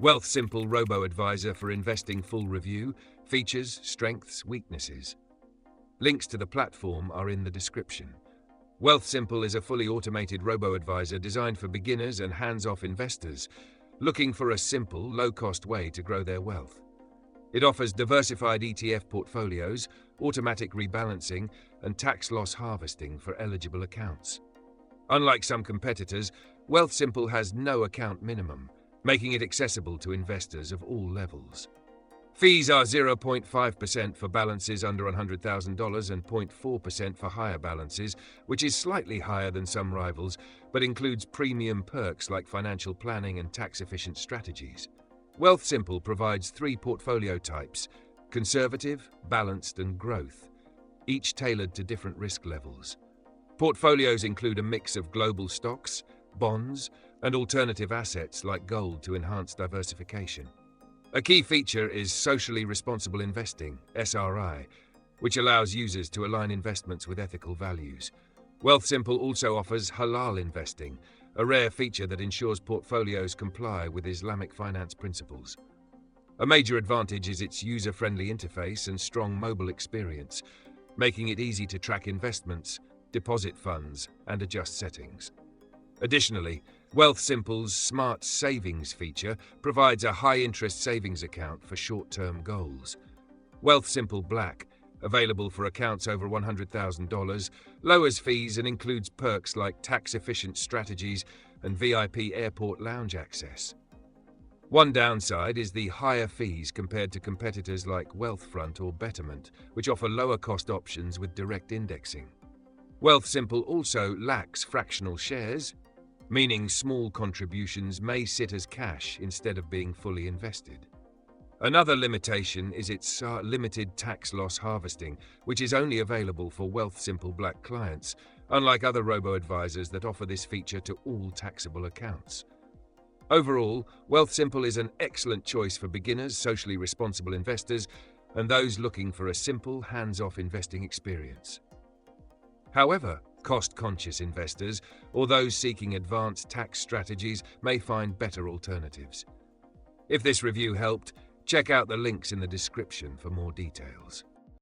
Wealthsimple Robo-advisor for investing full review, features, strengths, weaknesses. Links to the platform are in the description. Wealthsimple is a fully automated robo-advisor designed for beginners and hands-off investors looking for a simple, low-cost way to grow their wealth. It offers diversified ETF portfolios, automatic rebalancing, and tax loss harvesting for eligible accounts. Unlike some competitors, Wealthsimple has no account minimum, making it accessible to investors of all levels. Fees are 0.5% for balances under $100,000 and 0.4% for higher balances, which is slightly higher than some rivals, but includes premium perks like financial planning and tax-efficient strategies. Wealthsimple provides 3 portfolio types: conservative, balanced, and growth, each tailored to different risk levels. Portfolios include a mix of global stocks, bonds, and alternative assets like gold to enhance diversification. A key feature is socially responsible investing, SRI, which allows users to align investments with ethical values. Wealthsimple also offers halal investing, a rare feature that ensures portfolios comply with Islamic finance principles. A major advantage is its user-friendly interface and strong mobile experience, making it easy to track investments, deposit funds, and adjust settings. Additionally, Wealthsimple's Smart Savings feature provides a high-interest savings account for short-term goals. Wealthsimple Black, available for accounts over $100,000, lowers fees and includes perks like tax-efficient strategies and VIP airport lounge access. One downside is the higher fees compared to competitors like Wealthfront or Betterment, which offer lower-cost options with direct indexing. Wealthsimple also lacks fractional shares, meaning small contributions may sit as cash instead of being fully invested. Another limitation is its limited tax loss harvesting, which is only available for Wealthsimple Black clients, unlike other robo-advisors that offer this feature to all taxable accounts. Overall, Wealthsimple is an excellent choice for beginners, socially responsible investors, and those looking for a simple, hands-off investing experience. However, cost-conscious investors or those seeking advanced tax strategies may find better alternatives. If this review helped, check out the links in the description for more details.